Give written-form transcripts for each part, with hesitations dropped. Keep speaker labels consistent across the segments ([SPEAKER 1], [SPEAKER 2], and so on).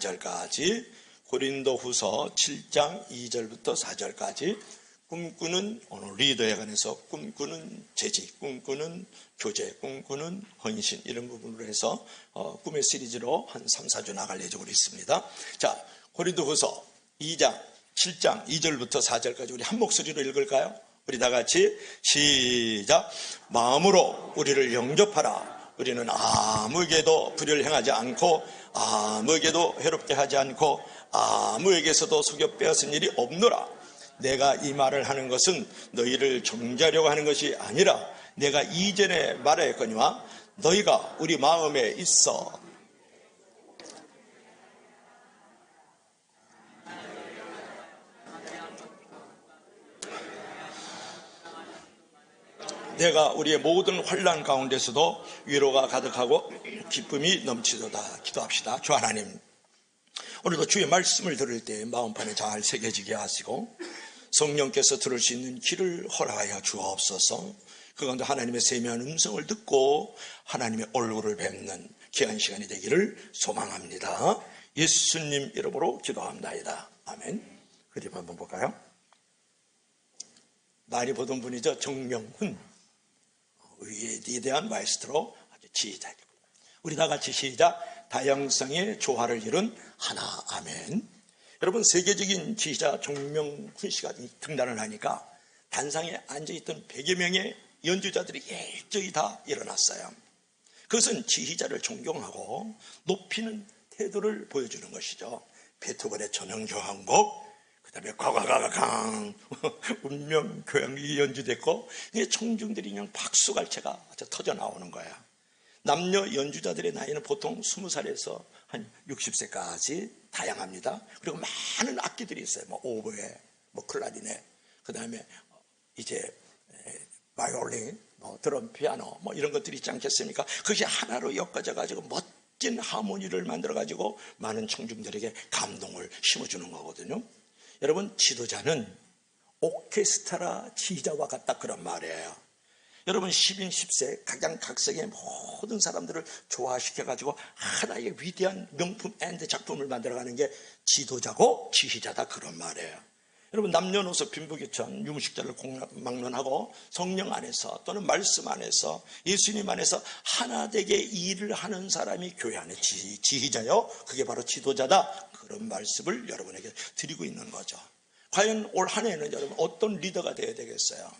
[SPEAKER 1] 4절까지, 고린도후서 7장 2절부터 4절까지 꿈꾸는 오늘 리더에 관해서 꿈꾸는 재직, 꿈꾸는 교제, 꿈꾸는 헌신 이런 부분으로 해서 꿈의 시리즈로 한 3, 4주 나갈 예정으로 있습니다. 자, 고린도후서 2장 7장 2절부터 4절까지 우리 한 목소리로 읽을까요? 우리 다 같이 시작. 마음으로 우리를 영접하라. 우리는 아무에게도 불의를 행하지 않고 아무에게도 해롭게 하지 않고 아무에게서도 속여 빼앗은 일이 없노라. 내가 이 말을 하는 것은 너희를 정죄하려고 하는 것이 아니라 내가 이전에 말하였거니와 너희가 우리 마음에 있어 내가 우리의 모든 환난 가운데서도 위로가 가득하고 기쁨이 넘치도다. 기도합시다. 주 하나님, 오늘도 주의 말씀을 들을 때 마음판에 잘 새겨지게 하시고 성령께서 들을 수 있는 길을 허락하여 주옵소서. 그 가운데 하나님의 세미한 음성을 듣고 하나님의 얼굴을 뵙는 귀한 시간이 되기를 소망합니다. 예수님 이름으로 기도합니다. 아멘. 그림 한번 볼까요? 많이 보던 분이죠. 정명훈. 위대한 마에스트로 아주 지휘자입니다. 우리 다 같이 시작. 다양성의 조화를 이룬 하나. 아멘. 여러분, 세계적인 지휘자 정명훈 씨가 등단을 하니까 단상에 앉아있던 100여 명의 연주자들이 일제히 다 일어났어요. 그것은 지휘자를 존경하고 높이는 태도를 보여주는 것이죠. 베토벤의 전형교향곡, 그 다음에 과과가강 운명 교향이 연주됐고 청중들이 그냥 박수갈채가 터져 나오는 거야. 남녀 연주자들의 나이는 보통 20살에서 한 60세까지 다양합니다. 그리고 많은 악기들이 있어요. 뭐 오보에, 뭐 클라리넷, 그 다음에 이제 바이올린, 뭐 드럼, 피아노, 뭐 이런 것들이 있지 않겠습니까? 그것이 하나로 엮어져 가지고 멋진 하모니를 만들어 가지고 많은 청중들에게 감동을 심어주는 거거든요. 여러분, 지도자는 오케스트라 지휘자와 같다 그런 말이에요. 여러분, 10인 10세 가장 각색의 모든 사람들을 조화시켜가지고 하나의 위대한 명품 앤드 작품을 만들어가는 게 지도자고 지휘자다 그런 말이에요. 여러분, 남녀노소 빈부귀천 유무식자를 막론하고 성령 안에서 또는 말씀 안에서 예수님 안에서 하나 되게 일을 하는 사람이 교회 안의 지휘자요, 그게 바로 지도자다 그런 말씀을 여러분에게 드리고 있는 거죠. 과연 올 한 해는 여러분 어떤 리더가 되어야 되겠어요?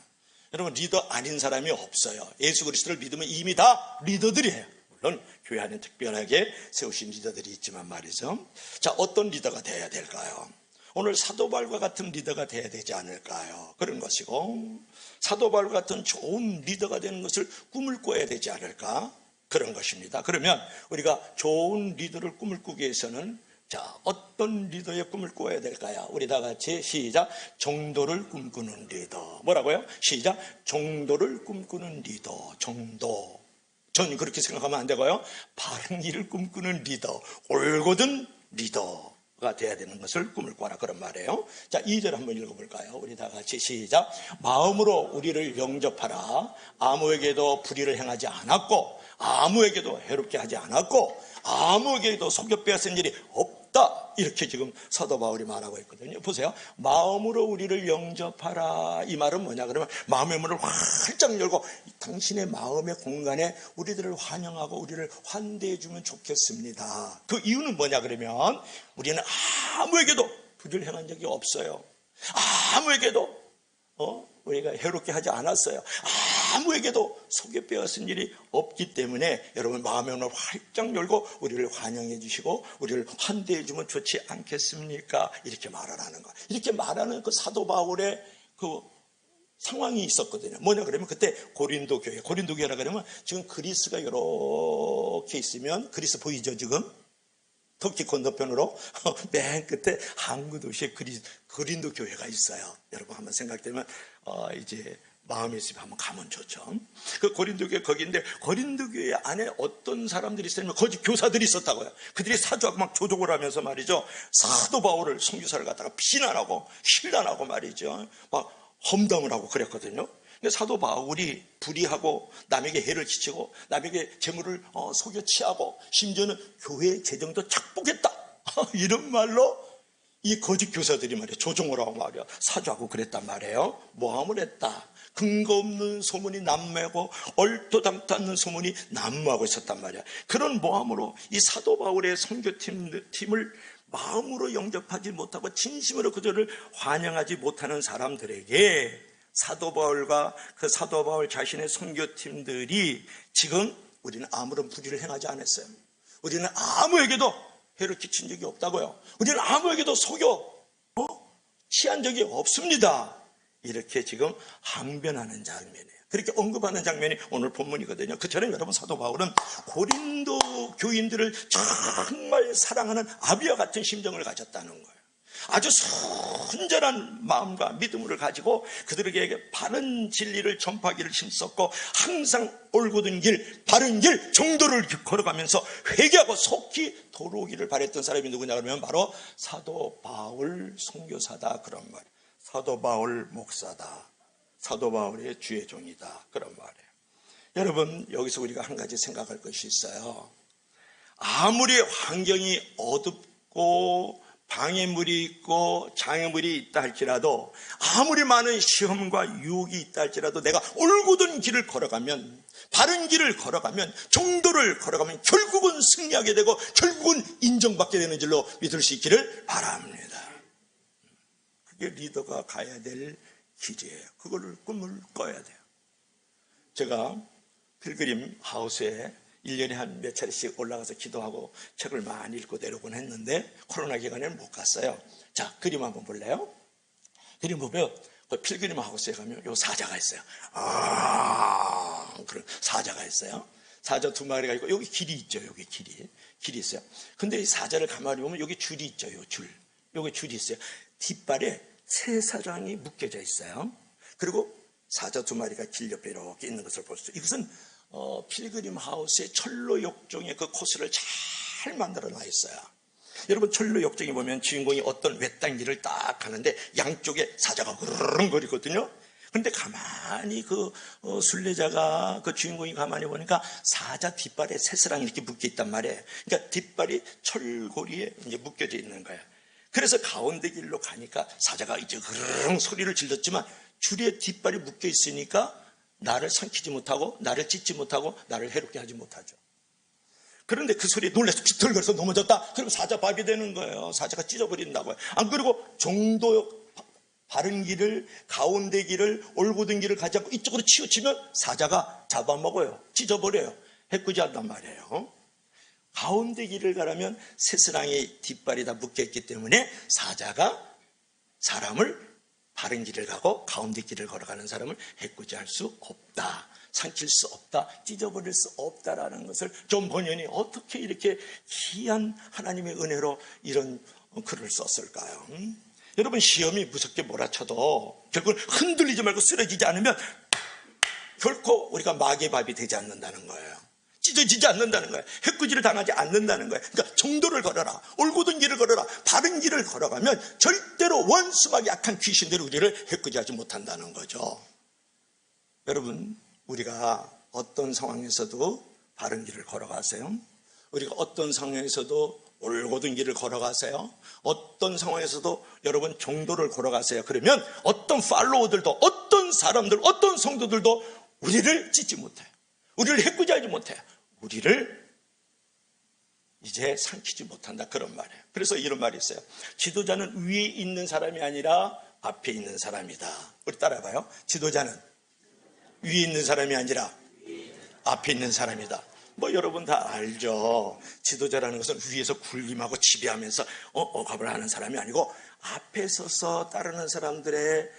[SPEAKER 1] 여러분, 리더 아닌 사람이 없어요. 예수 그리스도를 믿으면 이미 다 리더들이에요. 물론 교회 안에 특별하게 세우신 리더들이 있지만 말이죠. 자, 어떤 리더가 되어야 될까요? 오늘 사도 바울과 같은 리더가 되어야 되지 않을까요? 그런 것이고, 사도 바울 같은 좋은 리더가 되는 것을 꿈을 꿔야 되지 않을까? 그런 것입니다. 그러면 우리가 좋은 리더를 꿈을 꾸기 위해서는 자, 어떤 리더의 꿈을 꿔야 될까요? 우리 다 같이 시작. 정도를 꿈꾸는 리더. 뭐라고요? 시작. 정도를 꿈꾸는 리더. 정도. 전 그렇게 생각하면 안 되고요. 바른 일을 꿈꾸는 리더. 올곧은 리더가 돼야 되는 것을 꿈을 꿔라 그런 말이에요. 자, 2절 한번 읽어볼까요? 우리 다 같이 시작. 마음으로 우리를 영접하라. 아무에게도 불의를 행하지 않았고 아무에게도 해롭게 하지 않았고 아무에게도 속여 빼앗은 일이 없다. 이렇게 지금 사도 바울이 말하고 있거든요. 보세요. 마음으로 우리를 영접하라. 이 말은 뭐냐 그러면 마음의 문을 활짝 열고 당신의 마음의 공간에 우리들을 환영하고 우리를 환대해 주면 좋겠습니다. 그 이유는 뭐냐 그러면 우리는 아무에게도 불의를 행한 적이 없어요. 아무에게도 우리가 해롭게 하지 않았어요. 아무에게도 속여 빼앗은 일이 없기 때문에 여러분 마음의 문을 활짝 열고 우리를 환영해 주시고 우리를 환대해 주면 좋지 않겠습니까? 이렇게 말을 하는 거예요. 이렇게 말하는 그 사도 바울의 그 상황이 있었거든요. 뭐냐 그러면 그때 고린도 교회라 그러면 지금 그리스가 이렇게 있으면 그리스 보이죠 지금? 터키 건너편으로 맨 끝에 항구 도시에 고린도 교회가 있어요. 여러분 한번 생각되면 이제 마음에 있으면 한번 가면 좋죠. 그 고린도 교회 거기인데 고린도 교회 안에 어떤 사람들이 있었냐면 거기 교사들이 있었다고요. 그들이 사주하고 막 조종을 하면서 말이죠. 사도 바울을 선교사를 갖다가 비난하고 신란하고 말이죠. 막 험담을 하고 그랬거든요. 근데 사도 바울이 불의하고 남에게 해를 끼치고 남에게 재물을 속여 취하고 심지어는 교회의 재정도 착복했다. 이런 말로 이 거짓 교사들이 말이야, 조종을 하고 말이야, 사주하고 그랬단 말이에요. 모함을 했다. 근거 없는 소문이 난무하고 얼토당토 않는 소문이 난무하고 있었단 말이야. 그런 모함으로 이 사도 바울의 선교팀을 마음으로 영접하지 못하고 진심으로 그들을 환영하지 못하는 사람들에게 사도 바울과 그 사도 바울 자신의 선교팀들이 지금 우리는 아무런 불의를 행하지 않았어요. 우리는 아무에게도 해를 끼친 적이 없다고요. 우리는 아무에게도 속여 취한 적이 없습니다. 이렇게 지금 항변하는 장면이에요. 그렇게 언급하는 장면이 오늘 본문이거든요. 그처럼 여러분 사도 바울은 고린도 교인들을 정말 사랑하는 아비와 같은 심정을 가졌다는 거예요. 아주 순전한 마음과 믿음을 가지고 그들에게 바른 진리를 전파하기를 힘썼고 항상 올곧은 길, 바른 길, 정도를 걸어가면서 회개하고 속히 돌아오기를 바랬던 사람이 누구냐 그러면 바로 사도 바울 선교사다 그런 말이에요. 사도 바울 목사다. 사도 바울의 주의 종이다 그런 말이에요. 여러분 여기서 우리가 한 가지 생각할 것이 있어요. 아무리 환경이 어둡고 방해물이 있고 장애물이 있다 할지라도 아무리 많은 시험과 유혹이 있다 할지라도 내가 올곧은 길을 걸어가면 바른 길을 걸어가면 정도를 걸어가면 결국은 승리하게 되고 결국은 인정받게 되는 줄로 믿을 수 있기를 바랍니다. 그게 리더가 가야 될 길이에요. 그거를 꿈을 꿔야 돼요. 제가 필그림 하우스에 1년에 한 몇 차례씩 올라가서 기도하고 책을 많이 읽고 내려오곤 했는데 코로나 기간에는 못 갔어요. 자, 그림 한번 볼래요? 그림 보면 그 필그림 하우스에 가면 요 사자가 있어요. 그런 사자가 있어요. 사자 두 마리가 있고 여기 길이 있죠. 여기 길이 있어요. 근데 이 사자를 가만히 보면 여기 줄이 있죠. 요 줄. 여기 줄이 있어요. 뒷발에 새 사장이 묶여져 있어요. 그리고 사자 두 마리가 길 옆에 이렇게 있는 것을 볼 수 있어요. 이것은 필그림 하우스의 철로 역종의 그 코스를 잘 만들어 놔 있어요. 여러분 철로 역종에 보면 주인공이 어떤 외딴 길을 딱 가는데 양쪽에 사자가 흐르렁거리거든요. 그런데 가만히 그 순례자가 그 주인공이 가만히 보니까 사자 뒷발에 새스랑이 이렇게 묶여 있단 말이에요. 그러니까 뒷발이 철고리에 이제 묶여져 있는 거예요. 그래서 가운데 길로 가니까 사자가 이제 흐르릉 소리를 질렀지만 줄에 뒷발이 묶여 있으니까 나를 삼키지 못하고 나를 찢지 못하고 나를 해롭게 하지 못하죠. 그런데 그 소리에 놀라서 비틀거려서 넘어졌다. 그럼 사자 밥이 되는 거예요. 사자가 찢어버린다고요. 안 그리고 정도 바른 길을 가운데 길을 올곧은 길을 가지 않고 이쪽으로 치우치면 사자가 잡아먹어요. 찢어버려요. 해꾸지한단 말이에요. 가운데 길을 가려면 새스랑이 뒷발이 다 묶여있기 때문에 사자가 사람을 바른 길을 가고 가운데 길을 걸어가는 사람을 해코지할 수 없다. 삼킬 수 없다. 찢어버릴 수 없다라는 것을 존 번연이 어떻게 이렇게 귀한 하나님의 은혜로 이런 글을 썼을까요? 여러분 시험이 무섭게 몰아쳐도 결국은 흔들리지 말고 쓰러지지 않으면 결코 우리가 마귀의 밥이 되지 않는다는 거예요. 찢어지지 않는다는 거예요. 해꾸지를 당하지 않는다는 거예요. 그러니까 정도를 걸어라. 올곧은 길을 걸어라. 바른 길을 걸어가면 절대로 원수막이 약한 귀신들이 우리를 해꾸지하지 못한다는 거죠. 여러분 우리가 어떤 상황에서도 바른 길을 걸어가세요? 우리가 어떤 상황에서도 올곧은 길을 걸어가세요? 어떤 상황에서도 여러분 정도를 걸어가세요? 그러면 어떤 팔로워들도 어떤 사람들 어떤 성도들도 우리를 찢지 못해요. 우리를 해꾸지하지 못해요. 우리를 이제 삼키지 못한다 그런 말이에요. 그래서 이런 말이 있어요. 지도자는 위에 있는 사람이 아니라 앞에 있는 사람이다. 우리 따라해봐요. 지도자는 위에 있는 사람이 아니라 앞에 있는 사람이다. 뭐 여러분 다 알죠. 지도자라는 것은 위에서 군림하고 지배하면서 억압을 하는 사람이 아니고 앞에 서서 따르는 사람들을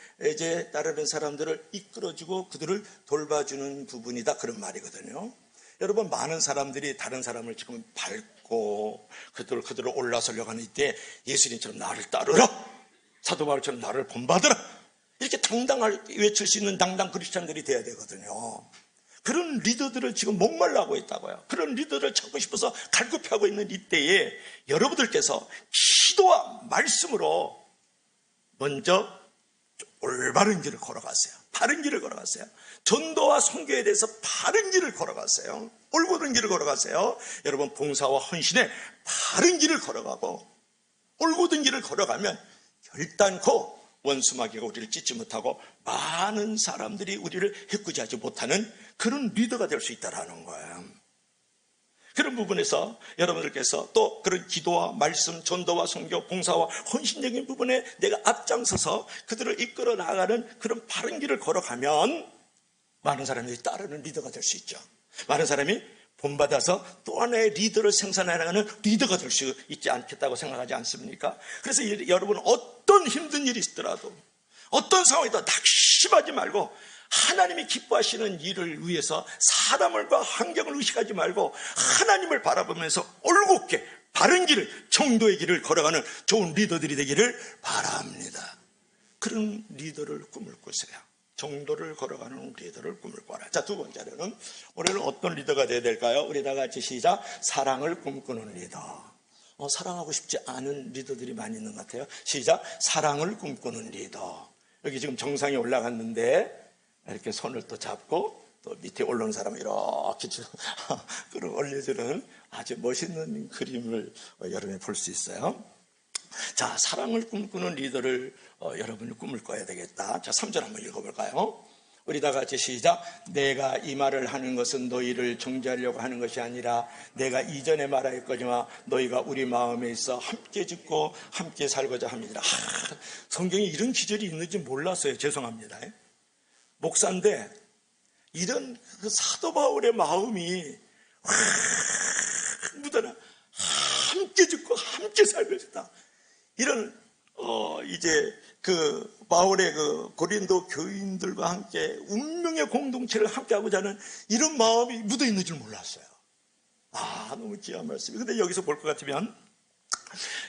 [SPEAKER 1] 이끌어주고 그들을 돌봐주는 부분이다 그런 말이거든요. 여러분 많은 사람들이 다른 사람을 지금 밟고 그들을 올라서려고 하는 이때 예수님처럼 나를 따르라, 사도 바울처럼 나를 본받으라 이렇게 당당하게 외칠 수 있는 당당 크리스찬들이 돼야 되거든요. 그런 리더들을 지금 목말라하고 있다고요. 그런 리더를 찾고 싶어서 갈급해하고 있는 이때에 여러분들께서 기도와 말씀으로 먼저 올바른 길을 걸어가세요. 바른 길을 걸어가세요. 전도와 선교에 대해서 바른 길을 걸어가세요. 올곧은 길을 걸어가세요. 여러분 봉사와 헌신에 바른 길을 걸어가고 올곧은 길을 걸어가면 결단코 원수마귀가 우리를 찢지 못하고 많은 사람들이 우리를 해코지하지 못하는 그런 리더가 될 수 있다는 거예요. 그런 부분에서 여러분들께서 또 그런 기도와 말씀, 전도와 선교, 봉사와 헌신적인 부분에 내가 앞장서서 그들을 이끌어 나가는 그런 바른 길을 걸어가면 많은 사람들이 따르는 리더가 될 수 있죠. 많은 사람이 본받아서 또 하나의 리더를 생산해 나가는 리더가 될 수 있지 않겠다고 생각하지 않습니까? 그래서 여러분 어떤 힘든 일이 있더라도 어떤 상황이든 낙심하지 말고 하나님이 기뻐하시는 일을 위해서 사람과 환경을 의식하지 말고 하나님을 바라보면서 올곧게 바른 길을, 정도의 길을 걸어가는 좋은 리더들이 되기를 바랍니다. 그런 리더를 꿈을 꾸세요. 정도를 걸어가는 리더를 꿈을 꿔라. 자, 두 번째로는 우리는 어떤 리더가 되어야 될까요? 우리 다 같이 시작. 사랑을 꿈꾸는 리더. 사랑하고 싶지 않은 리더들이 많이 있는 것 같아요. 시작. 사랑을 꿈꾸는 리더. 여기 지금 정상에 올라갔는데 이렇게 손을 또 잡고 또 밑에 올라온 사람을 이렇게 끌어올려주는 아주 멋있는 그림을 여러분이 볼 수 있어요. 자, 사랑을 꿈꾸는 리더를 여러분이 꿈을 꿔야 되겠다. 자, 3절 한번 읽어볼까요? 우리 다 같이 시작. 내가 이 말을 하는 것은 너희를 정죄하려고 하는 것이 아니라 내가 이전에 말하였거니와 너희가 우리 마음에 있어 함께 짓고 함께 살고자 합니다. 성경에 이런 기절이 있는지 몰랐어요. 죄송합니다. 목사인데 이런 그 사도 바울의 마음이 묻어나 함께 짓고 함께 살고자 했다. 이런 이제 그 바울의 그 고린도 교인들과 함께 운명의 공동체를 함께하고자 하는 이런 마음이 묻어 있는 줄 몰랐어요. 너무 귀한 말씀이에요. 근데 여기서 볼 것 같으면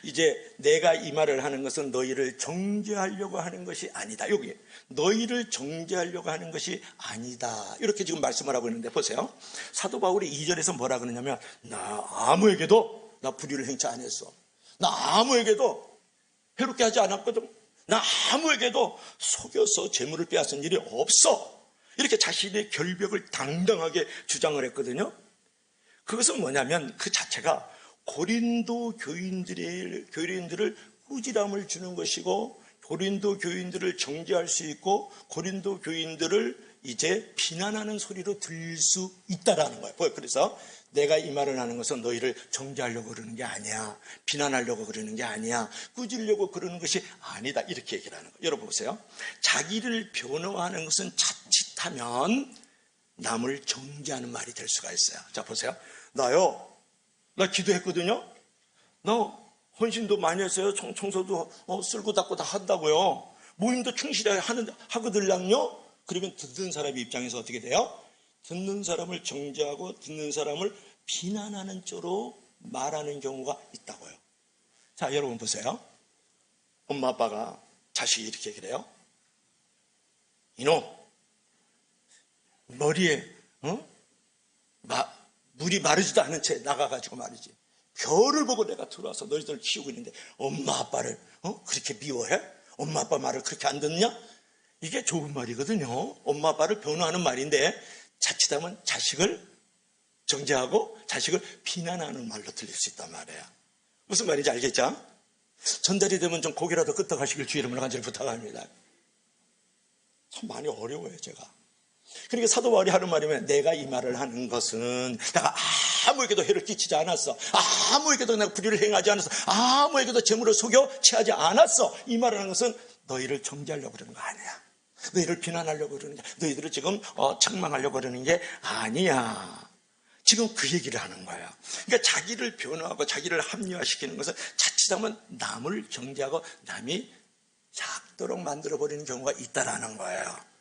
[SPEAKER 1] 이제 내가 이 말을 하는 것은 너희를 정죄하려고 하는 것이 아니다. 여기 너희를 정죄하려고 하는 것이 아니다. 이렇게 지금 말씀을 하고 있는데 보세요. 사도 바울이 2절에서 뭐라 그러냐면 나 아무에게도 나 불의를 행치 안 했어. 나 아무에게도 해롭게 하지 않았거든. 나 아무에게도 속여서 재물을 빼앗은 일이 없어. 이렇게 자신의 결벽을 당당하게 주장을 했거든요. 그것은 뭐냐면 그 자체가 고린도 교인들을 꾸지람을 주는 것이고 고린도 교인들을 정죄할 수 있고 고린도 교인들을 이제 비난하는 소리로 들릴 수 있다라는 거예요. 그래서 내가 이 말을 하는 것은 너희를 정죄하려고 그러는 게 아니야. 비난하려고 그러는 게 아니야. 꾸짖으려고 그러는 것이 아니다. 이렇게 얘기를 하는 거예요. 여러분 보세요. 자기를 변호하는 것은 자칫하면 남을 정죄하는 말이 될 수가 있어요. 자 보세요. 나 기도했거든요. 나 헌신도 많이 했어요. 청소도 쓸고 닦고 다 한다고요. 모임도 충실히 하거든요. 그러면 듣는 사람 입장에서 어떻게 돼요? 듣는 사람을 정죄하고 듣는 사람을 비난하는 쪽으로 말하는 경우가 있다고요. 자, 여러분 보세요. 엄마 아빠가 자식이 이렇게 얘기를 해요. 이놈 머리에 물이 마르지도 않은 채 나가가지고 말이지. 별을 보고 내가 들어와서 너희들을 키우고 있는데 엄마 아빠를 그렇게 미워해? 엄마 아빠 말을 그렇게 안 듣냐? 이게 좋은 말이거든요. 엄마 아빠를 변호하는 말인데 자칫하면 자식을 정죄하고 자식을 비난하는 말로 들릴 수 있단 말이에요. 무슨 말인지 알겠죠? 전달이 되면 좀 고개라도 끄떡하시길 주 이름으로 간절히 부탁합니다. 참 많이 어려워요, 제가. 그러니까 사도 바울이 하는 말이면 내가 이 말을 하는 것은 내가 아무에게도 해를 끼치지 않았어. 아무에게도 내가 불의를 행하지 않았어. 아무에게도 재물을 속여 취하지 않았어. 이 말을 하는 것은 너희를 정죄하려고 그러는 거 아니야. 너희를 비난하려고 그러는 게 너희들을 지금 책망하려고 그러는 게 아니야. 지금 그 얘기를 하는 거야. 그러니까 자기를 변호하고 자기를 합리화시키는 것은 자칫하면 남을 정죄하고 남이 작도록 만들어버리는 경우가 있다라는 거예요.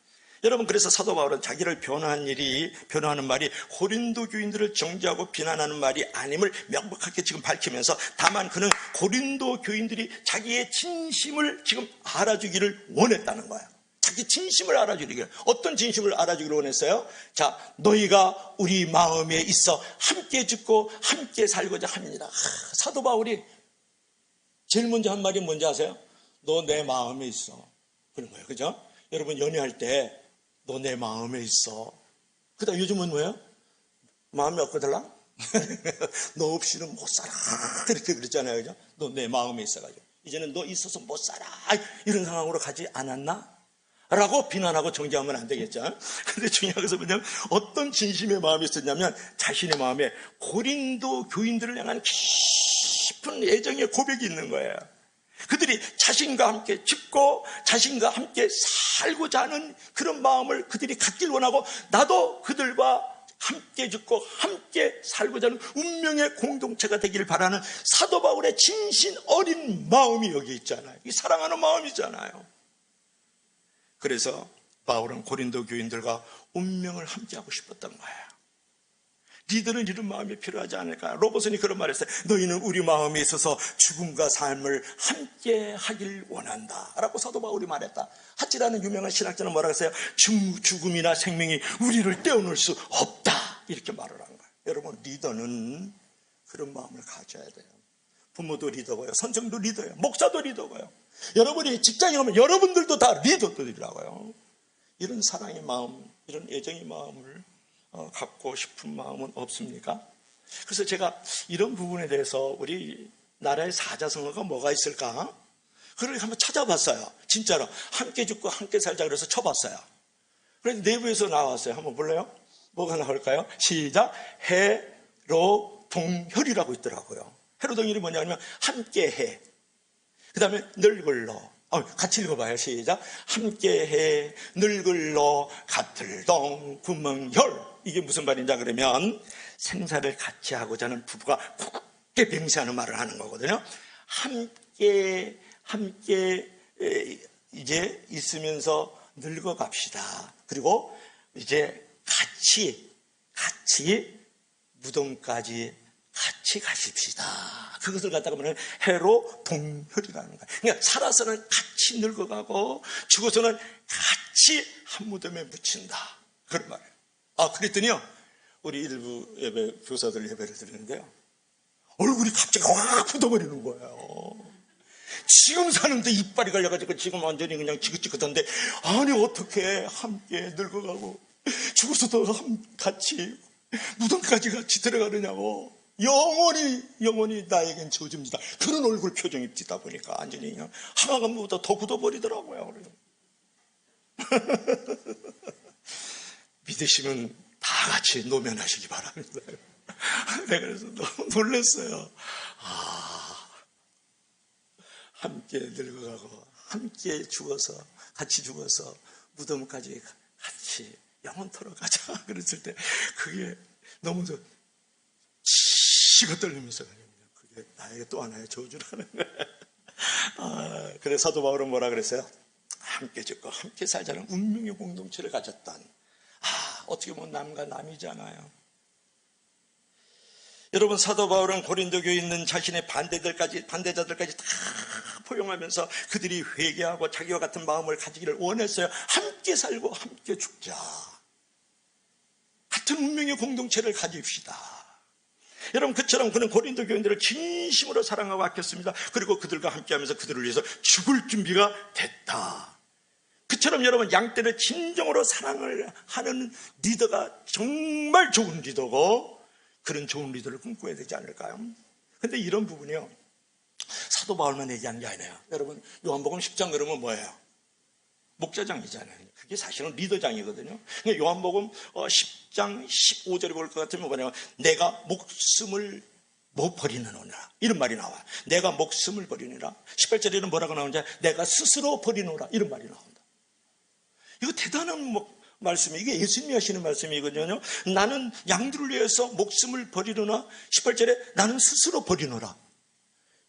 [SPEAKER 1] 여러분 그래서 사도 바울은 자기를 변호하는 말이 고린도 교인들을 정죄하고 비난하는 말이 아님을 명백하게 지금 밝히면서 다만 그는 고린도 교인들이 자기의 진심을 지금 알아주기를 원했다는 거예요. 자기 진심을 알아주기를. 어떤 진심을 알아주기를 원했어요? 자, 너희가 우리 마음에 있어 함께 죽고 함께 살고자 합니다. 사도 바울이 제일 먼저 한 말이 뭔지 아세요? 너 내 마음에 있어. 그런 거예요. 그죠? 여러분 연애할 때 너 내 마음에 있어. 그다음 요즘은 뭐예요? 마음이 없거들라? 너 없이는 못 살아. 이렇게 그랬잖아요. 그죠? 너 내 마음에 있어가지고. 이제는 너 있어서 못 살아. 이런 상황으로 가지 않았나? 라고 비난하고 정죄하면 안 되겠죠. 근데 중요한 것은 뭐냐면 어떤 진심의 마음이 있었냐면 자신의 마음에 고린도 교인들을 향한 깊은 애정의 고백이 있는 거예요. 그들이 자신과 함께 죽고 자신과 함께 살고자 하는 그런 마음을 그들이 갖길 원하고 나도 그들과 함께 죽고 함께 살고자 하는 운명의 공동체가 되기를 바라는 사도 바울의 진심 어린 마음이 여기 있잖아요. 이 사랑하는 마음이잖아요. 그래서 바울은 고린도 교인들과 운명을 함께하고 싶었던 거예요. 니들은 이런 마음이 필요하지 않을까? 로버슨이 그런 말을 했어요. 너희는 우리 마음에 있어서 죽음과 삶을 함께 하길 원한다 라고 사도 바울이 말했다. 핫지라는 유명한 신학자는 뭐라고 했어요? 죽음이나 생명이 우리를 떼어놓을 수 없다 이렇게 말을 한 거예요. 여러분, 리더는 그런 마음을 가져야 돼요. 부모도 리더고요, 선생도 리더예요, 목사도 리더고요. 여러분이 직장에 오면 여러분들도 다 리더들이라고요. 이런 사랑의 마음, 이런 애정의 마음을 갖고 싶은 마음은 없습니까? 그래서 제가 이런 부분에 대해서 우리 나라의 사자성어가 뭐가 있을까? 그걸 한번 찾아봤어요. 진짜로 함께 죽고 함께 살자 그래서 쳐봤어요. 그래서 내부에서 나왔어요. 한번 볼래요? 뭐가 나올까요? 시작. 해로동혈이라고 있더라고요. 해로동혈이 뭐냐면 함께해. 그 다음에 늙을러. 같이 읽어봐요. 시작. 함께해 늙을러 같을동 구멍혈. 이게 무슨 말인지 그러면 생사를 같이 하고자 하는 부부가 굳게 병세하는 말을 하는 거거든요. 함께 이제 있으면서 늙어갑시다. 그리고 이제 같이 무덤까지 같이 가십시다. 그것을 갖다가 보면 해로 동혈이라는 거예요. 그러니까 살아서는 같이 늙어가고 죽어서는 같이 한 무덤에 묻힌다. 그런 말이에요. 그랬더니요, 우리 일부 예배 교사들 예배를 드리는데요, 얼굴이 갑자기 확 굳어버리는 거예요. 지금 사는데 이빨이 갈려가지고 지금 완전히 그냥 지긋지긋한데, 아니 어떻게 함께 늙어가고 죽어서도 같이 무덤까지 같이 들어가느냐고. 영원히 나에겐 저주입니다. 그런 얼굴 표정이 띄다 보니까 완전히 그냥 하마감보다 더 굳어버리더라고요. 믿으시면 다 같이 노면하시기 바랍니다. 내가 그래서 너무 놀랐어요. 함께 늙어가고 함께 죽어서 같이 죽어서 무덤까지 같이 영원토록 가자 그랬을 때 그게 너무 치가 떨리면서 그게 나에게 또 하나의 저주라는 거예요. 그래서 사도 바울은 뭐라 그랬어요? 함께 죽고 함께 살자는 운명의 공동체를 가졌던, 어떻게 보면 남과 남이잖아요. 여러분, 사도 바울은 고린도 교회에 있는 자신의 반대자들까지 다 포용하면서 그들이 회개하고 자기와 같은 마음을 가지기를 원했어요. 함께 살고 함께 죽자. 같은 운명의 공동체를 가집시다. 여러분, 그처럼 그는 고린도 교인들을 진심으로 사랑하고 아꼈습니다. 그리고 그들과 함께하면서 그들을 위해서 죽을 준비가 됐다. 그처럼 여러분, 양떼를 진정으로 사랑을 하는 리더가 정말 좋은 리더고, 그런 좋은 리더를 꿈꿔야 되지 않을까요? 근데 이런 부분이요, 사도 바울만 얘기하는 게 아니에요. 여러분, 요한복음 10장 그러면 뭐예요? 목자장이잖아요. 그게 사실은 리더장이거든요. 그러니까 요한복음 10장 15절에 볼 것 같으면 뭐냐면 내가 목숨을 버리느니라 이런 말이 나와요. 내가 목숨을 버리느니라. 18절에는 뭐라고 나오는지 내가 스스로 버리노라 이런 말이 나온다. 이거 대단한 말씀이에요. 이게 예수님이 하시는 말씀이거든요. 나는 양들을 위해서 목숨을 버리노라. 18절에 나는 스스로 버리노라.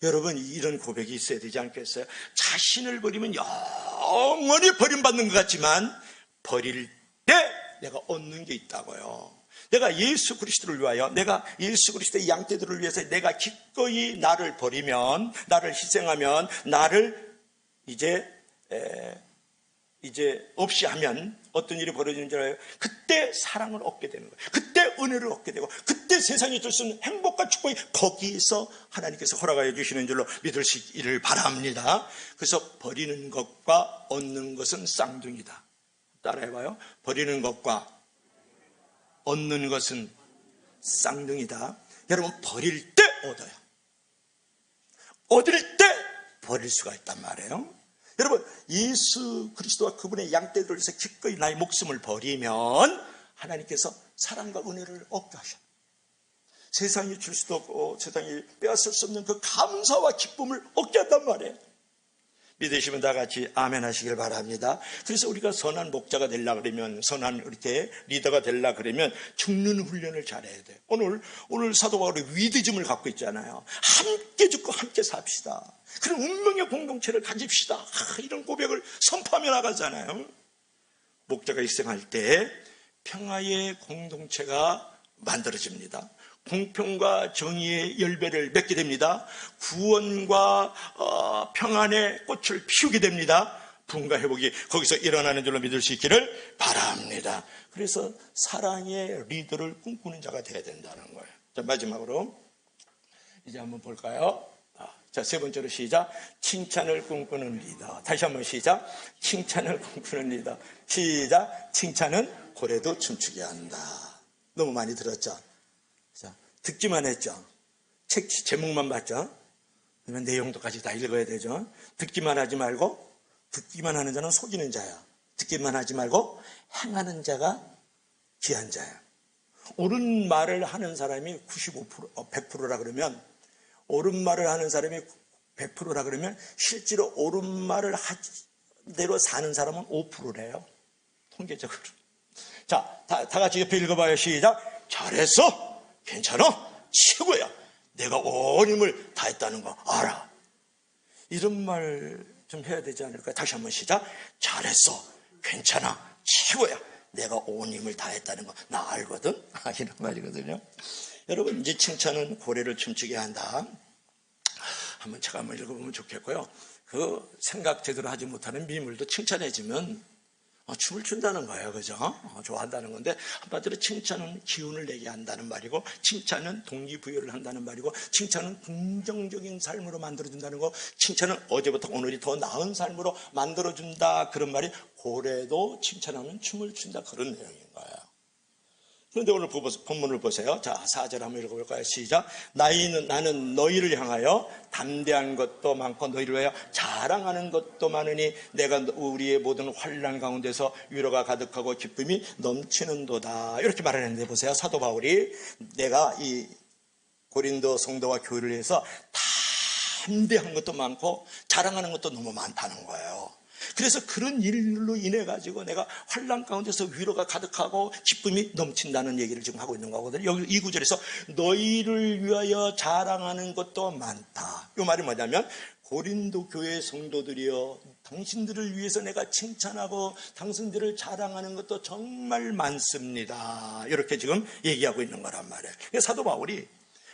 [SPEAKER 1] 여러분, 이런 고백이 있어야 되지 않겠어요? 자신을 버리면 영원히 버림받는 것 같지만 버릴 때 내가 얻는 게 있다고요. 내가 예수 그리스도를 위하여, 내가 예수 그리스도의 양떼들을 위해서 내가 기꺼이 나를 버리면, 나를 희생하면, 나를 이제 없이 하면 어떤 일이 벌어지는 줄 알아요? 그때 사랑을 얻게 되는 거예요. 그때 은혜를 얻게 되고, 그때 세상이 줄 수 있는 행복과 축복이 거기서 하나님께서 허락하여 주시는 줄로 믿으시기를 바랍니다. 그래서 버리는 것과 얻는 것은 쌍둥이다. 따라해봐요. 버리는 것과 얻는 것은 쌍둥이다. 여러분, 버릴 때 얻어요. 얻을 때 버릴 수가 있단 말이에요. 여러분, 예수 그리스도와 그분의 양떼들을 위해서 기꺼이 나의 목숨을 버리면 하나님께서 사랑과 은혜를 얻게 하셔. 세상이 줄 수도 없고 세상이 빼앗을 수 없는 그 감사와 기쁨을 얻게 한단 말이에요. 믿으시면 다 같이 아멘 하시길 바랍니다. 그래서 우리가 선한 목자가 되려고 그러면, 선한 이렇게 리더가 되려고 그러면 죽는 훈련을 잘해야 돼요. 오늘 사도 바울이 위드즘을 갖고 있잖아요. 함께 죽고 함께 삽시다. 그런 운명의 공동체를 가집시다. 이런 고백을 선포하며 나가잖아요. 목자가 일생할 때 평화의 공동체가 만들어집니다. 공평과 정의의 열매를 맺게 됩니다. 구원과 평안의 꽃을 피우게 됩니다. 부흥과 회복이 거기서 일어나는 줄로 믿을 수 있기를 바랍니다. 그래서 사랑의 리더를 꿈꾸는 자가 되어야 된다는 거예요. 자, 마지막으로 이제 한번 볼까요? 자, 세 번째로 시작. 칭찬을 꿈꾸는 리더. 다시 한번 시작. 칭찬을 꿈꾸는 리더. 시작. 칭찬은 고래도 춤추게 한다. 너무 많이 들었죠? 자, 듣기만 했죠? 책 제목만 봤죠? 그러면 내용도까지 다 읽어야 되죠? 듣기만 하지 말고, 듣기만 하는 자는 속이는 자야. 듣기만 하지 말고 행하는 자가 귀한 자야. 옳은 말을 하는 사람이 95%, 100%라 그러면, 옳은 말을 하는 사람이 100%라 그러면 실제로 옳은 말을 대로 사는 사람은 5%래요. 통계적으로. 자, 다 같이 옆에 읽어봐요. 시작. 잘했어. 괜찮아. 최고야. 내가 온 힘을 다했다는 거 알아. 이런 말 좀 해야 되지 않을까요? 다시 한번 시작. 잘했어. 괜찮아. 최고야. 내가 온 힘을 다했다는 거 나 알거든. 이런 말이거든요. 여러분, 이제 칭찬은 고래를 춤추게 한다. 한번 제가 한번 읽어보면 좋겠고요. 그 생각 제대로 하지 못하는 미물도 칭찬해주면 춤을 춘다는 거예요. 그죠? 좋아한다는 건데, 한마디로 칭찬은 기운을 내게 한다는 말이고, 칭찬은 동기부여를 한다는 말이고, 칭찬은 긍정적인 삶으로 만들어준다는 거, 칭찬은 어제부터 오늘이 더 나은 삶으로 만들어준다. 그런 말이, 고래도 칭찬하면 춤을 춘다. 그런 내용인 거예요. 그런데 오늘 본문을 보세요. 자, 4절 한번 읽어볼까요? 시작. 나는 너희를 향하여 담대한 것도 많고 너희를 위하여 자랑하는 것도 많으니 내가 우리의 모든 환난 가운데서 위로가 가득하고 기쁨이 넘치는도다. 이렇게 말하는데 보세요. 사도 바울이 내가 이 고린도 성도와 교회를 위해서 담대한 것도 많고 자랑하는 것도 너무 많다는 거예요. 그래서 그런 일로 인해 가지고 내가 환난 가운데서 위로가 가득하고 기쁨이 넘친다는 얘기를 지금 하고 있는 거거든요. 여기 이 구절에서 너희를 위하여 자랑하는 것도 많다. 이 말이 뭐냐면, 고린도 교회 성도들이여, 당신들을 위해서 내가 칭찬하고 당신들을 자랑하는 것도 정말 많습니다. 이렇게 지금 얘기하고 있는 거란 말이에요. 사도 바울이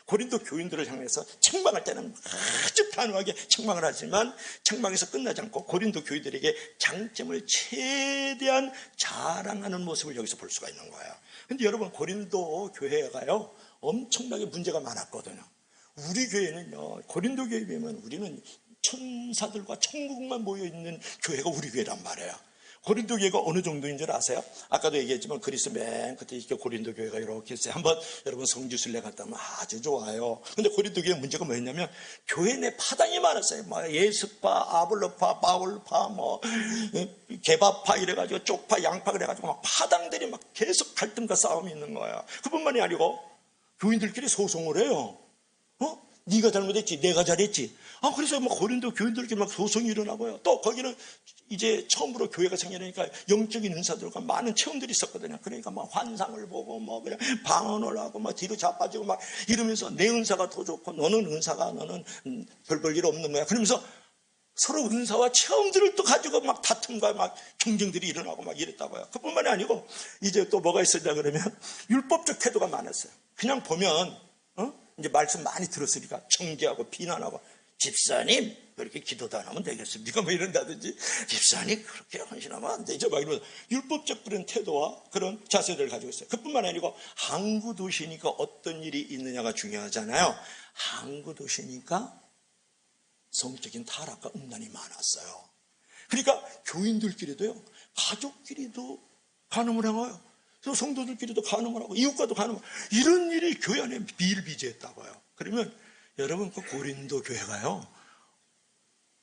[SPEAKER 1] 고린도 교인들을 향해서 책망할 때는 아주 단호하게 책망을 하지만 책망에서 끝나지 않고 고린도 교인들에게 장점을 최대한 자랑하는 모습을 여기서 볼 수가 있는 거예요. 근데 여러분, 고린도 교회가요 엄청나게 문제가 많았거든요. 우리 교회는요, 고린도 교회에 비하면 우리는 천사들과 천국만 모여있는 교회가 우리 교회란 말이에요. 고린도 교회가 어느 정도인 줄 아세요? 아까도 얘기했지만 그리스 맨 끝에 이렇게 고린도 교회가 이렇게 있어요. 한번 여러분 성지순례 갔다 오면 아주 좋아요. 근데 고린도 교회 문제가 뭐였냐면, 교회 내 파당이 많았어요. 막 예수파, 아볼로파, 바울파, 개바파 이래가지고 쪽파, 양파 그래가지고 막 파당들이 막 계속 갈등과 싸움이 있는 거예요. 그뿐만이 아니고 교인들끼리 소송을 해요. 네가 잘못했지, 내가 잘했지. 그래서 막 고린도 교인들끼리 막 소송이 일어나고요. 또 거기는 이제 처음으로 교회가 생기니까 영적인 은사들과 많은 체험들이 있었거든요. 그러니까 막 환상을 보고 그냥 방언을 하고 막 뒤로 자빠지고 막 이러면서 내 은사가 더 좋고 너는 별 볼 일 없는 거야. 그러면서 서로 은사와 체험들을 또 가지고 막 다툼과 막 경쟁들이 일어나고 막 이랬다고요. 그뿐만이 아니고 이제 또 뭐가 있었냐 그러면 율법적 태도가 많았어요. 그냥 보면 이제 말씀 많이 들었으니까 정죄하고 비난하고, 집사님 그렇게 기도도 안 하면 되겠습니까? 뭐 이런다든지, 집사님 그렇게 헌신하면 안 되죠. 막 이러면서 율법적 그런 태도와 그런 자세들을 가지고 있어요. 그뿐만 아니고 항구 도시니까 어떤 일이 있느냐가 중요하잖아요. 항구 도시니까 성적인 타락과 음란이 많았어요. 그러니까 교인들끼리도요, 가족끼리도 간음을 행해요. 그래서 성도들끼리도 간음을 하고 이웃과도 간음을 하고 이런 일이 교회 안에 비일비재했다고요. 그러면 여러분 그 고린도 교회가요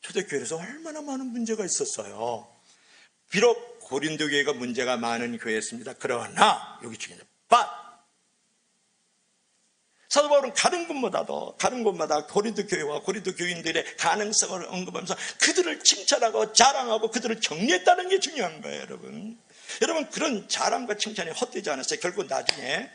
[SPEAKER 1] 초대교회에서 얼마나 많은 문제가 있었어요. 비록 고린도 교회가 문제가 많은 교회였습니다. 그러나 여기 중요해요. But 사도 바울은 가는 곳마다 고린도 교회와 고린도 교인들의 가능성을 언급하면서 그들을 칭찬하고 자랑하고 그들을 격려했다는 게 중요한 거예요, 여러분. 여러분 그런 자랑과 칭찬이 헛되지 않았어요. 결국 나중에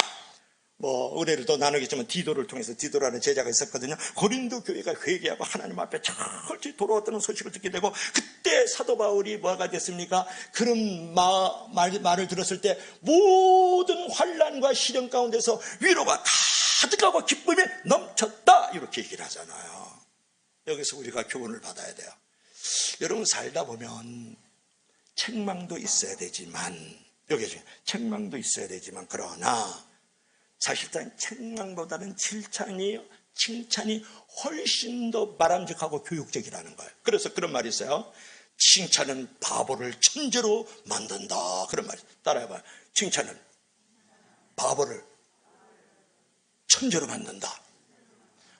[SPEAKER 1] 은혜를 더 나누겠지만 디도를 통해서 디도라는 제자가 있었거든요. 고린도 교회가 회개하고 하나님 앞에 철저히 돌아왔다는 소식을 듣게 되고 그때 사도 바울이 뭐가 됐습니까? 그런 말을 들었을 때 모든 환난과 시련 가운데서 위로가 가득하고 기쁨이 넘쳤다 이렇게 얘기를 하잖아요. 여기서 우리가 교훈을 받아야 돼요. 여러분 살다 보면 책망도 있어야 되지만 책망도 있어야 되지만 그러나 사실상 책망보다는 칭찬이 훨씬 더 바람직하고 교육적이라는 거예요. 그래서 그런 말이 있어요. 칭찬은 바보를 천재로 만든다. 그런 말이 따라해봐요. 칭찬은 바보를 천재로 만든다.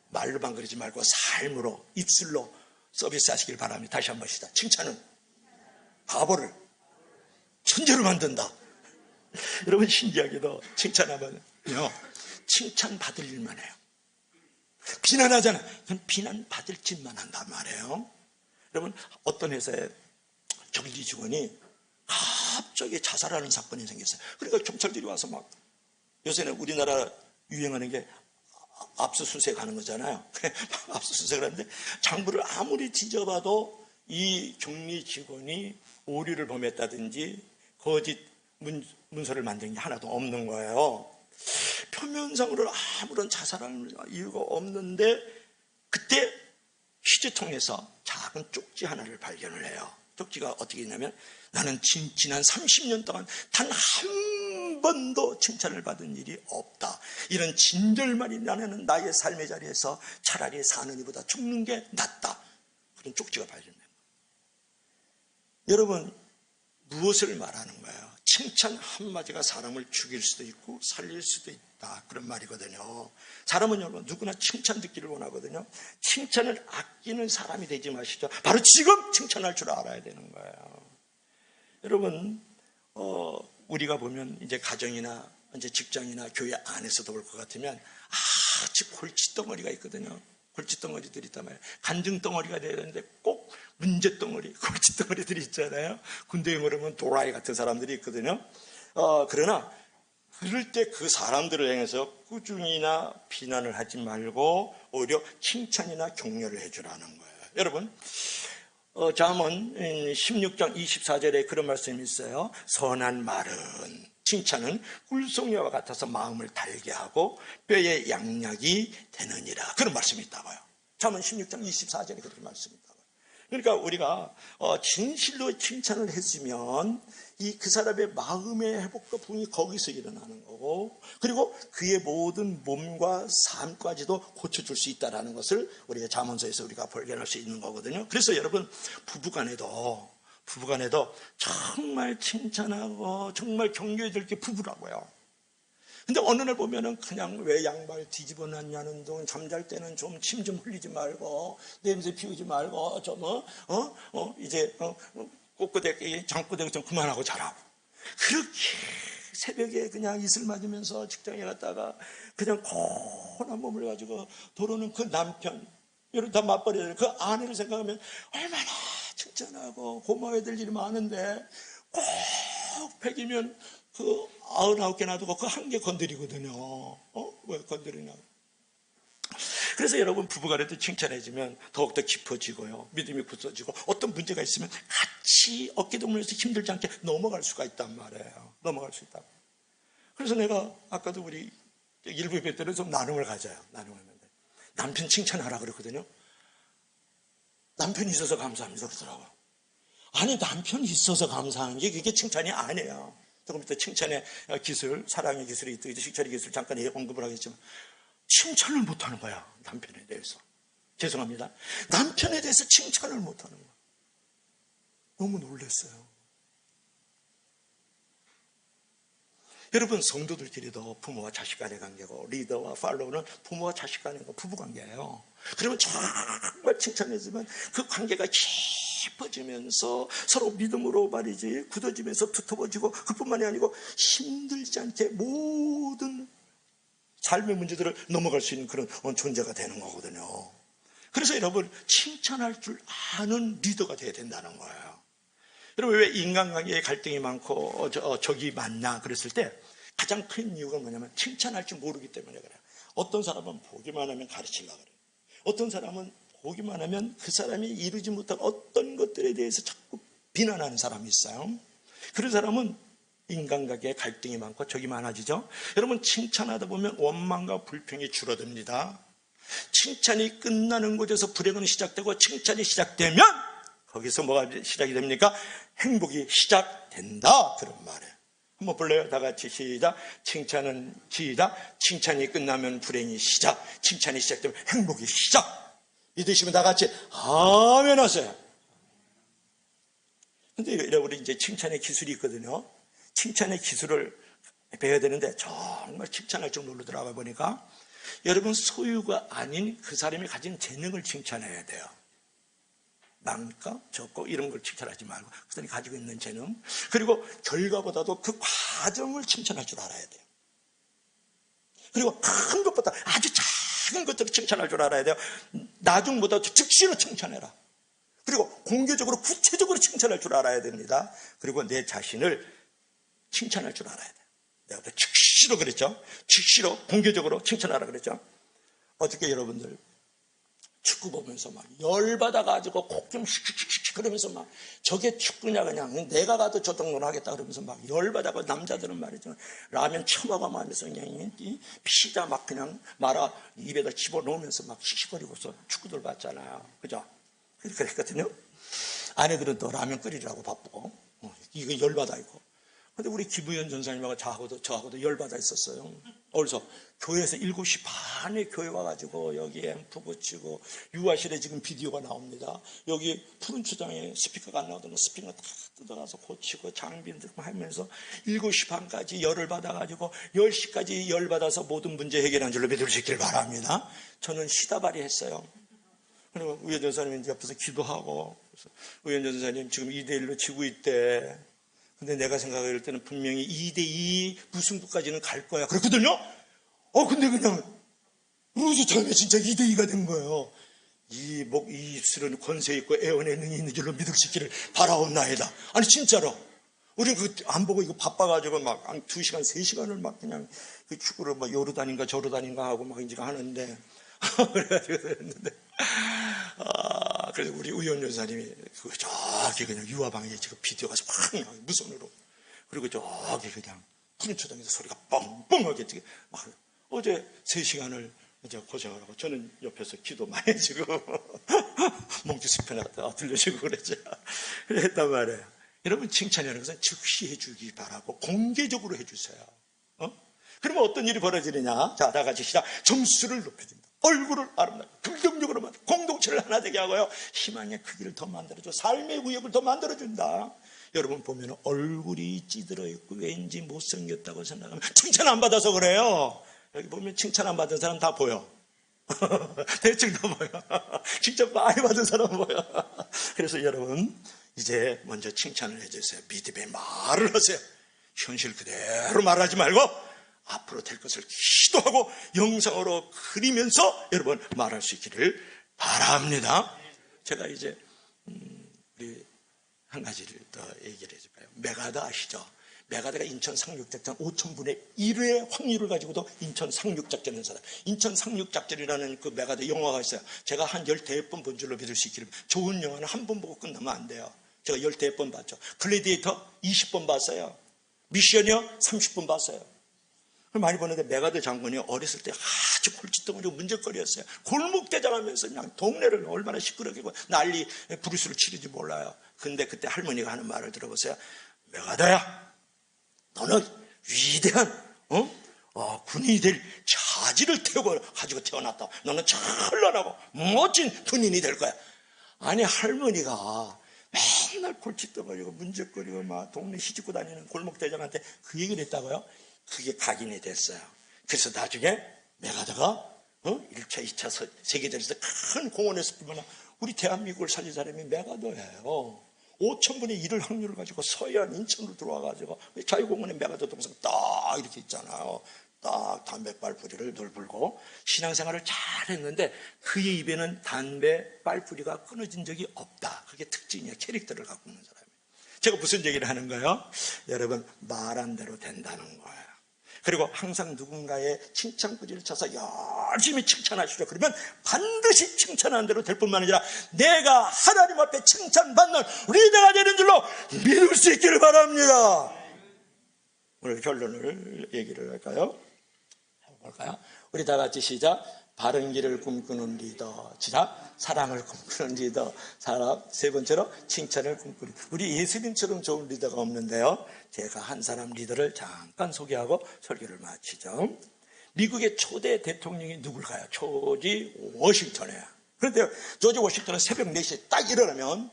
[SPEAKER 1] 말로만 그러지 말고 삶으로 입술로 서비스 하시길 바랍니다. 다시 한번 시다. 칭찬은 바보를 천재로 만든다. 여러분 신기하게도 칭찬하면 칭찬받을 일만 해요. 비난하잖아요. 그럼 비난받을 짓만 한단 말이에요. 여러분 어떤 회사에 경리 직원이 갑자기 자살하는 사건이 생겼어요. 그러니까 경찰들이 와서 막 요새는 우리나라 유행하는 게 압수수색 하는 거잖아요. 압수수색을 하는데 장부를 아무리 뒤져봐도 이 경리 직원이 오류를 범했다든지 거짓 문서를 만든 게 하나도 없는 거예요. 표면상으로 아무런 자살할 이유가 없는데 그때 휴지통에서 작은 쪽지 하나를 발견을 해요. 쪽지가 어떻게 있냐면 나는 지난 30년 동안 단 한 번도 칭찬을 받은 일이 없다. 이런 진절만이 나는 나의 삶의 자리에서 차라리 사는 이보다 죽는 게 낫다. 그런 쪽지가 발견돼요. 여러분 무엇을 말하는 거예요? 칭찬 한마디가 사람을 죽일 수도 있고 살릴 수도 있다. 그런 말이거든요. 사람은 여러분 누구나 칭찬 듣기를 원하거든요. 칭찬을 아끼는 사람이 되지 마시죠. 바로 지금 칭찬할 줄 알아야 되는 거예요. 여러분 우리가 보면 이제 가정이나 이제 직장이나 교회 안에서도 볼 것 같으면 아주 골칫덩어리가 있거든요. 골칫덩어리들이 있단 말이에요. 간증덩어리가 돼야 되는데 꼭 문제덩어리, 골칫덩어리들이 있잖아요. 군대에 모르면 도라이 같은 사람들이 있거든요. 그러나 그럴 때 그 사람들을 향해서 꾸중이나 비난을 하지 말고 오히려 칭찬이나 격려를 해주라는 거예요. 여러분 잠언 16장 24절에 그런 말씀이 있어요. 선한 말은 칭찬은 꿀송이와 같아서 마음을 달게 하고 뼈에 양약이 되느니라. 그런 말씀이 있다고요. 잠언 16장 24절에 그런 말씀이 있다고요. 그러니까 우리가 진실로 칭찬을 해주면 그 사람의 마음의 회복과 부흥이 거기서 일어나는 거고 그리고 그의 모든 몸과 삶까지도 고쳐줄 수 있다는 것을 우리가 잠언서에서 우리가 발견할 수 있는 거거든요. 그래서 여러분 부부간에도 정말 칭찬하고 정말 격려해야 될 게 부부라고요. 근데 어느 날 보면은 그냥 왜 양말 뒤집어 놨냐는 둥 잠잘 때는 좀 침 좀 흘리지 말고 냄새 피우지 말고 이제 꼬꼬대기 장꼬대기 좀 그만하고 자라고 그렇게 새벽에 그냥 이슬 맞으면서 직장에 갔다가 그냥 고난 몸을 가지고 돌아오는 그 남편 여러분 다 맞벌이를 그 아내를 생각하면 얼마나 칭찬하고 고마워야 될 일이 많은데 꼭 100이면 그 99개 놔두고 그 한 개 건드리거든요. 왜 건드리냐. 그래서 여러분 부부간에도 칭찬해주면 더욱더 깊어지고요. 믿음이 굳어지고 어떤 문제가 있으면 같이 어깨동무에서 힘들지 않게 넘어갈 수가 있단 말이에요. 넘어갈 수 있다. 그래서 내가 아까도 우리 일부 예배 때는 좀 나눔을 가져요. 나눔을 하는데 남편 칭찬하라 그랬거든요. 남편이 있어서 감사합니다 그러더라고요. 아니 남편이 있어서 감사한 게 그게 칭찬이 아니에요. 조금 이따 칭찬의 기술, 사랑의 기술이 있고 식찰의 기술 잠깐 언급을 하겠지만 칭찬을 못하는 거야. 남편에 대해서. 죄송합니다. 남편에 대해서 칭찬을 못하는 거야. 너무 놀랐어요. 여러분, 성도들끼리도 부모와 자식 간의 관계고, 리더와 팔로우는 부모와 자식 간의 부부 관계예요. 그러면 정말 칭찬해주면 그 관계가 깊어지면서 서로 믿음으로 말이지 굳어지면서 두터워지고, 그뿐만이 아니고 힘들지 않게 모든 삶의 문제들을 넘어갈 수 있는 그런 존재가 되는 거거든요. 그래서 여러분, 칭찬할 줄 아는 리더가 돼야 된다는 거예요. 여러분, 왜 인간관계에 갈등이 많고 적이 많냐 그랬을 때 가장 큰 이유가 뭐냐면 칭찬할 줄 모르기 때문에 그래요. 어떤 사람은 보기만 하면 가르치려고 그래요. 어떤 사람은 보기만 하면 그 사람이 이루지 못한 어떤 것들에 대해서 자꾸 비난하는 사람이 있어요. 그런 사람은 인간관계에 갈등이 많고 적이 많아지죠. 여러분, 칭찬하다 보면 원망과 불평이 줄어듭니다. 칭찬이 끝나는 곳에서 불행은 시작되고, 칭찬이 시작되면 거기서 뭐가 시작이 됩니까? 행복이 시작된다, 그런 말이에요. 한번 볼래요? 다 같이 시작. 칭찬은 시작. 칭찬이 끝나면 불행이 시작. 칭찬이 시작되면 행복이 시작. 믿으시면 다 같이 아멘 하세요. 근데 우리 이제 칭찬의 기술이 있거든요. 칭찬의 기술을 배워야 되는데 정말 칭찬할 정도로 들어가 보니까 여러분, 소유가 아닌 그 사람이 가진 재능을 칭찬해야 돼요. 많고 적고 이런 걸 칭찬하지 말고 그 사람이 가지고 있는 재능, 그리고 결과보다도 그 과정을 칭찬할 줄 알아야 돼요. 그리고 큰 것보다 아주 작은 것들을 칭찬할 줄 알아야 돼요. 나중보다 즉시로 칭찬해라. 그리고 공개적으로 구체적으로 칭찬할 줄 알아야 됩니다. 그리고 내 자신을 칭찬할 줄 알아야 돼요. 내가 또 즉시로 그랬죠. 즉시로 공개적으로 칭찬하라 그랬죠. 어저께 여러분들 축구 보면서 막 열받아가지고 콧좀 씩씩씩 그러면서 막 저게 축구냐, 그냥 내가 가도 저 정도는 하겠다 그러면서 막 열받아가지고, 남자들은 말이죠, 라면 처먹어가면서 그냥 피자 막 그냥 말아 입에다 집어넣으면서 막 씩씩거리고서 축구들 봤잖아요. 그죠? 그랬거든요. 아내들은 또 라면 끓이려고 바쁘고 이거 열받아 있고. 근데 우리 기부연 전사님하고 저하고도 열받아 있었어요. 그래서 교회에서 7시 반에 교회 와가지고 여기 앰프 붙이고, 유아실에 지금 비디오가 나옵니다. 여기 푸른 초장에 스피커가 안 나오던 스피커 다 뜯어가서 고치고 장비들 하면서 7시 반까지 열을 받아가지고 10시까지 열 받아서 모든 문제 해결한 줄로 믿을 수 있기를 바랍니다. 저는 시다발이 했어요. 그리고 우현 전사님이 옆에서 기도하고, 우현 전사님 지금 2대1로 지고 있대. 근데 내가 생각할 때는 분명히 2대2 무승부까지는 갈 거야 그랬거든요. 근데 그냥 우리 처음에 진짜 2대2가 된 거예요. 이 입술은 권세 있고 애원의 능이 있는 줄로 믿을 수 있기를 바라옵나이다. 아니 진짜로 우리는 안 보고 이거 바빠가지고 막 2시간 3시간을 막 그냥 그 축구를 막 요로 다닌가 저로 다닌가 하고 막 이제 하는데 그래가지고 했는데, 그래서 우리 우현 여사님이 저기 그냥 유아방에 지금 비디오 가서 막 무선으로, 그리고 저기 그냥 푸른 초장에서 소리가 뻥뻥하게 막 어제 3시간을 이제 고생을 하고, 저는 옆에서 기도 많이 해주고 몽주스편에 들려주고 그랬단 말이에요. 여러분, 칭찬이라는 것은 즉시 해주기 바라고 공개적으로 해주세요. 그러면 어떤 일이 벌어지느냐? 자, 다 같이 시작. 점수를 높여준다. 얼굴을 아름답게 긍정적으로 만들어 공동체를 하나 되게 하고요, 희망의 크기를 더 만들어줘, 삶의 구역을 더 만들어준다. 여러분 보면 얼굴이 찌들어 있고 왠지 못생겼다고 생각하면 칭찬 안 받아서 그래요. 여기 보면 칭찬 안 받은 사람 다 보여. 대충 다 보여. 칭찬 많이 받은 사람 보여. 그래서 여러분, 이제 먼저 칭찬을 해주세요. 믿음의 말을 하세요. 현실 그대로 말하지 말고 앞으로 될 것을 기도하고 영상으로 그리면서 여러분 말할 수 있기를 바랍니다. 제가 이제 우리 한 가지를 더 얘기를 해줄까요? 메가다 아시죠? 메가다가 인천 상륙작전 5,000분의 1의 확률을 가지고도 인천 상륙작전을 한 사람. 인천 상륙작전이라는 그 메가다 영화가 있어요. 제가 한 13번 본 줄로 믿을 수 있기를. 좋은 영화는 한 번 보고 끝나면 안 돼요. 제가 13번 봤죠. 글래디에이터 20번 봤어요. 미션이요 30번 봤어요. 많이 보는데, 메가드 장군이 어렸을 때 아주 골칫덩어리고 문제거리였어요. 골목대장하면서 그냥 동네를 얼마나 시끄럽게 난리 부르스를 치는지 몰라요. 근데 그때 할머니가 하는 말을 들어보세요. 메가드야, 너는 위대한 군인이 될 자질을 가지고 태어났다. 너는 찬란하고 멋진 군인이 될 거야. 아니, 할머니가 맨날 골칫덩어리고 문제거리고 막 동네 시집고 다니는 골목대장한테 그 얘기를 했다고요? 그게 각인이 됐어요. 그래서 나중에 메가더가 1차, 2차 세계대전에서 큰 공헌에서 보면 우리 대한민국을 살린 사람이 메가더예요. 5,000분의 1을 확률을 가지고 서해안 인천으로 들어와가지고 자유공원에 메가더 동상 딱 이렇게 있잖아요. 딱 담배 빨뿌리를 늘 불고 신앙생활을 잘 했는데 그의 입에는 담배 빨뿌리가 끊어진 적이 없다. 그게 특징이에요. 캐릭터를 갖고 있는 사람이에요. 제가 무슨 얘기를 하는 거예요? 여러분, 말한 대로 된다는 거예요. 그리고 항상 누군가의 칭찬꾸지를 쳐서 열심히 칭찬하시죠. 그러면 반드시 칭찬한 대로 될 뿐만 아니라 내가 하나님 앞에 칭찬받는 리더가 되는 줄로 믿을 수 있기를 바랍니다. 오늘 결론을 얘기를 할까요? 해볼까요? 우리 다 같이 시작. 바른 길을 꿈꾸는 리더, 사랑을 꿈꾸는 리더, 세 번째로 칭찬을 꿈꾸는. 우리 예수님처럼 좋은 리더가 없는데요. 제가 한 사람 리더를 잠깐 소개하고 설교를 마치죠. 미국의 초대 대통령이 누굴까요? 조지 워싱턴이에요. 그런데 조지 워싱턴은 새벽 4시에 딱 일어나면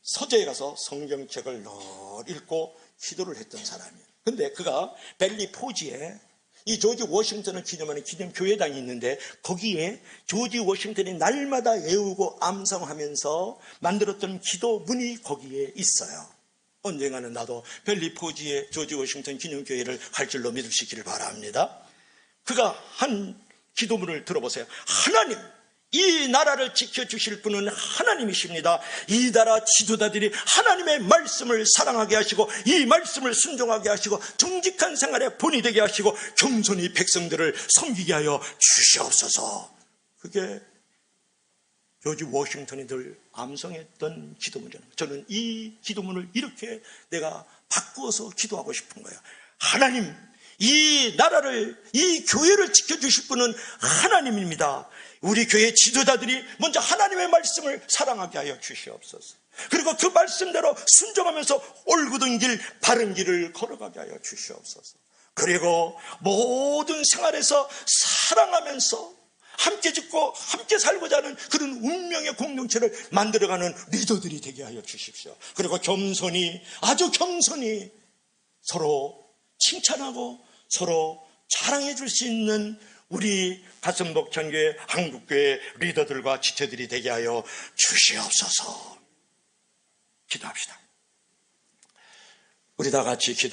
[SPEAKER 1] 서재에 가서 성경책을 늘 읽고 기도를 했던 사람이에요. 근데 그가 벨리 포지에 이 조지 워싱턴을 기념하는 기념교회당이 있는데 거기에 조지 워싱턴이 날마다 외우고 암송하면서 만들었던 기도문이 거기에 있어요. 언젠가는 나도 벨리 포지의 조지 워싱턴 기념교회를 갈 줄로 믿을 수 있기를 바랍니다. 그가 한 기도문을 들어보세요. 하나님, 이 나라를 지켜주실 분은 하나님이십니다. 이 나라 지도자들이 하나님의 말씀을 사랑하게 하시고 이 말씀을 순종하게 하시고 정직한 생활에 본이 되게 하시고 겸손히 백성들을 섬기게 하여 주시옵소서. 그게 조지 워싱턴이 늘 암송했던 기도문이에요. 저는 이 기도문을 이렇게 내가 바꾸어서 기도하고 싶은 거예요. 하나님, 이 나라를, 이 교회를 지켜주실 분은 하나님입니다. 우리 교회 지도자들이 먼저 하나님의 말씀을 사랑하게 하여 주시옵소서. 그리고 그 말씀대로 순종하면서 옳고든 길, 바른 길을 걸어가게 하여 주시옵소서. 그리고 모든 생활에서 사랑하면서 함께 짓고 함께 살고자 하는 그런 운명의 공동체를 만들어가는 리더들이 되게 하여 주십시오. 그리고 겸손히, 아주 겸손히 서로 칭찬하고 서로 자랑해 줄 수 있는 우리 가슴복창교회 한국교회 리더들과 지체들이 되게 하여 주시옵소서. 기도합시다. 우리 다 같이 기도